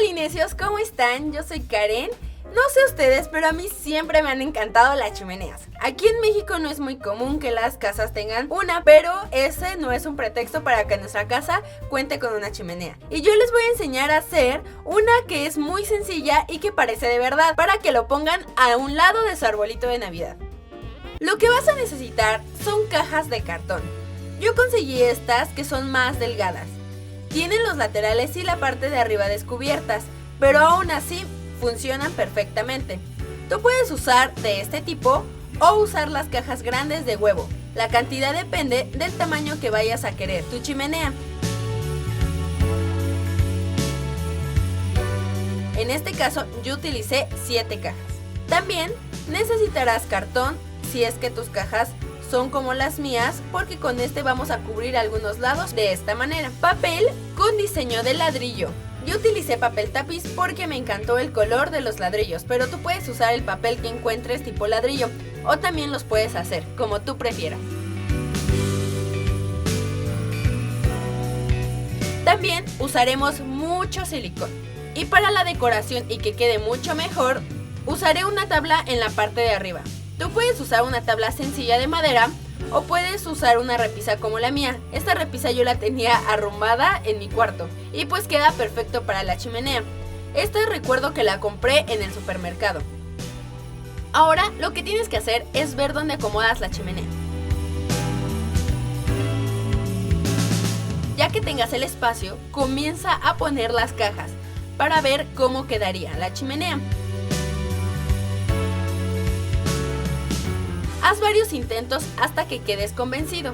Polinesios, ¿cómo están? Yo soy Karen. No sé ustedes, pero a mí siempre me han encantado las chimeneas. Aquí en México no es muy común que las casas tengan una, pero ese no es un pretexto para que nuestra casa cuente con una chimenea. Y yo les voy a enseñar a hacer una que es muy sencilla y que parece de verdad, para que lo pongan a un lado de su arbolito de Navidad. Lo que vas a necesitar son cajas de cartón. Yo conseguí estas que son más delgadas. Tienen los laterales y la parte de arriba descubiertas, pero aún así funcionan perfectamente. Tú puedes usar de este tipo o usar las cajas grandes de huevo. La cantidad depende del tamaño que vayas a querer tu chimenea. En este caso yo utilicé 7 cajas. También necesitarás cartón si es que tus cajas son como las mías, porque con este vamos a cubrir algunos lados de esta manera. Papel con diseño de ladrillo. Yo utilicé papel tapiz porque me encantó el color de los ladrillos, pero tú puedes usar el papel que encuentres tipo ladrillo o también los puedes hacer como tú prefieras. También usaremos mucho silicón. Y para la decoración y que quede mucho mejor, usaré una tabla en la parte de arriba. Tú puedes usar una tabla sencilla de madera o puedes usar una repisa como la mía. Esta repisa yo la tenía arrumbada en mi cuarto y pues queda perfecto para la chimenea. Esta recuerdo que la compré en el supermercado. Ahora lo que tienes que hacer es ver dónde acomodas la chimenea. Ya que tengas el espacio, comienza a poner las cajas para ver cómo quedaría la chimenea. Haz varios intentos hasta que quedes convencido.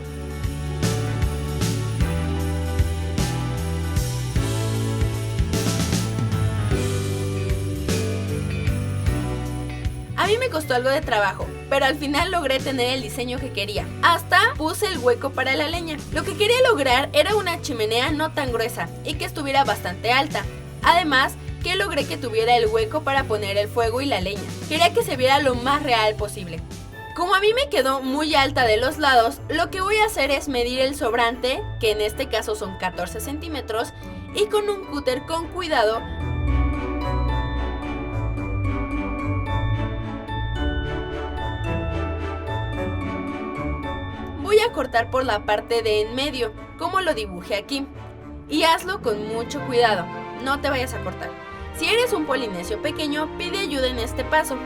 A mí me costó algo de trabajo, pero al final logré tener el diseño que quería. Hasta puse el hueco para la leña. Lo que quería lograr era una chimenea no tan gruesa y que estuviera bastante alta. Además, que logré que tuviera el hueco para poner el fuego y la leña. Quería que se viera lo más real posible. Como a mí me quedó muy alta de los lados, lo que voy a hacer es medir el sobrante, que en este caso son 14 centímetros, y con un cúter con cuidado voy a cortar por la parte de en medio, como lo dibujé aquí. Y hazlo con mucho cuidado, no te vayas a cortar. Si eres un polinesio pequeño, pide ayuda en este paso.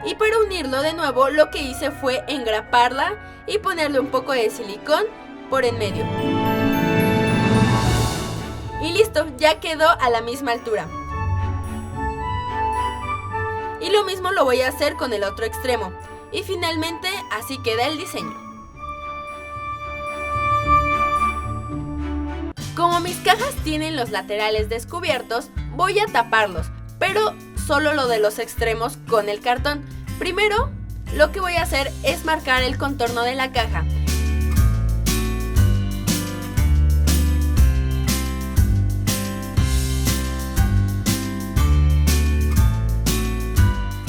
Y para unirlo de nuevo, lo que hice fue engraparla y ponerle un poco de silicón por en medio. Y listo, ya quedó a la misma altura. Y lo mismo lo voy a hacer con el otro extremo. Y finalmente así queda el diseño. Como mis cajas tienen los laterales descubiertos, voy a taparlos, pero solo lo de los extremos con el cartón. Primero, lo que voy a hacer es marcar el contorno de la caja.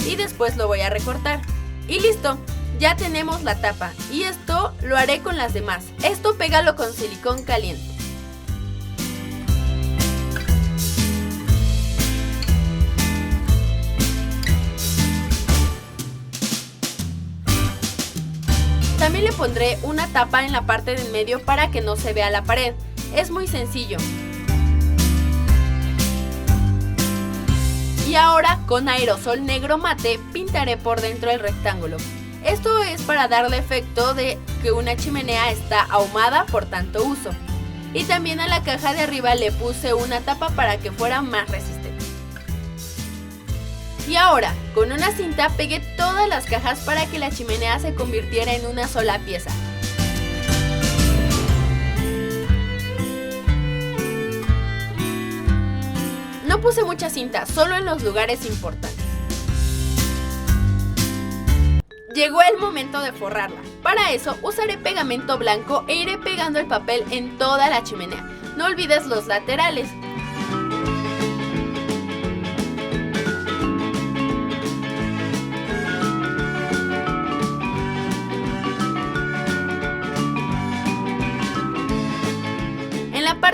Y después lo voy a recortar. Y listo, ya tenemos la tapa. Y esto lo haré con las demás. Esto pégalo con silicón caliente. También le pondré una tapa en la parte del medio para que no se vea la pared. Es muy sencillo. Y ahora con aerosol negro mate pintaré por dentro el rectángulo. Esto es para darle efecto de que una chimenea está ahumada por tanto uso. Y también a la caja de arriba le puse una tapa para que fuera más resistente. Y ahora, con una cinta pegué todas las cajas para que la chimenea se convirtiera en una sola pieza. No puse mucha cinta, solo en los lugares importantes. Llegó el momento de forrarla. Para eso usaré pegamento blanco e iré pegando el papel en toda la chimenea. No olvides los laterales.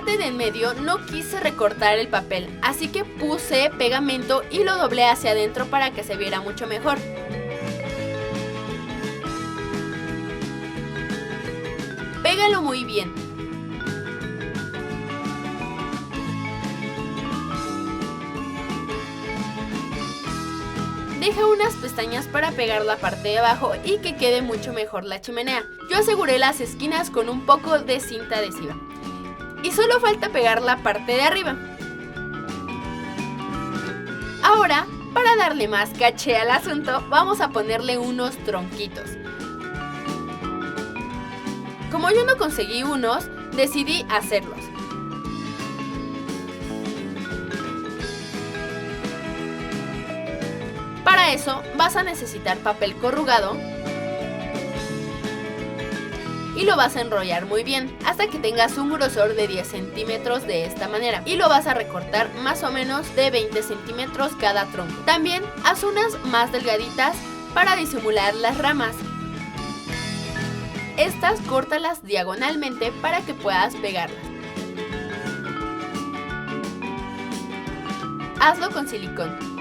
parte de en medio no quise recortar el papel, así que puse pegamento y lo doblé hacia adentro para que se viera mucho mejor. Pégalo muy bien. Deja unas pestañas para pegar la parte de abajo y que quede mucho mejor la chimenea. Yo aseguré las esquinas con un poco de cinta adhesiva. Y solo falta pegar la parte de arriba. Ahora, para darle más caché al asunto, vamos a ponerle unos tronquitos. Como yo no conseguí unos, decidí hacerlos. Para eso vas a necesitar papel corrugado y lo vas a enrollar muy bien hasta que tengas un grosor de 10 centímetros de esta manera y lo vas a recortar más o menos de 20 centímetros cada tronco. También haz unas más delgaditas para disimular las ramas. Estas córtalas diagonalmente para que puedas pegarlas. Hazlo con silicón.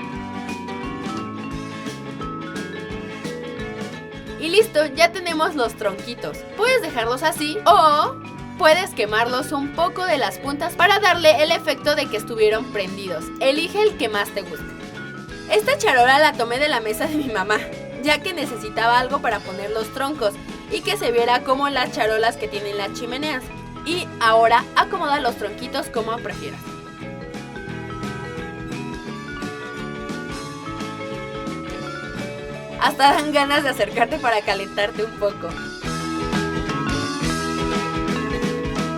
Y listo, ya tenemos los tronquitos. Puedes dejarlos así o puedes quemarlos un poco de las puntas para darle el efecto de que estuvieron prendidos. Elige el que más te guste. Esta charola la tomé de la mesa de mi mamá, ya que necesitaba algo para poner los troncos y que se viera como las charolas que tienen las chimeneas. Y ahora acomoda los tronquitos como prefieras. Hasta dan ganas de acercarte para calentarte un poco.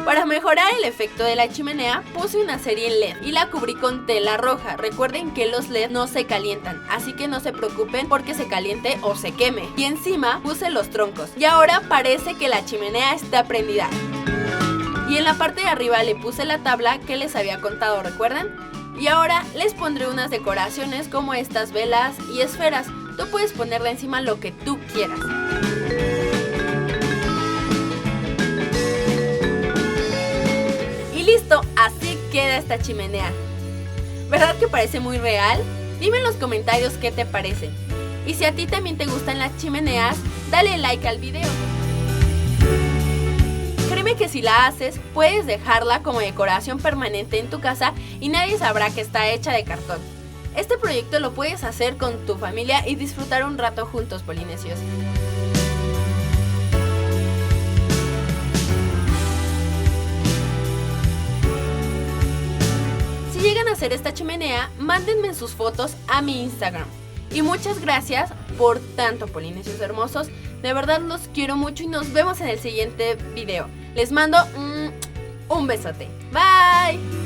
Para mejorar el efecto de la chimenea, puse una serie en LED y la cubrí con tela roja. Recuerden que los LED no se calientan, así que no se preocupen porque se caliente o se queme. Y encima puse los troncos. Y ahora parece que la chimenea está prendida. Y en la parte de arriba le puse la tabla que les había contado, ¿recuerdan? Y ahora les pondré unas decoraciones como estas velas y esferas. Tú puedes ponerle encima lo que tú quieras. Y listo, así queda esta chimenea. ¿Verdad que parece muy real? Dime en los comentarios qué te parece. Y si a ti también te gustan las chimeneas, dale like al video. Créeme que si la haces, puedes dejarla como decoración permanente en tu casa y nadie sabrá que está hecha de cartón. Este proyecto lo puedes hacer con tu familia y disfrutar un rato juntos, polinesios. Si llegan a hacer esta chimenea, mándenme sus fotos a mi Instagram. Y muchas gracias por tanto, polinesios hermosos. De verdad los quiero mucho y nos vemos en el siguiente video. Les mando un besote. Bye.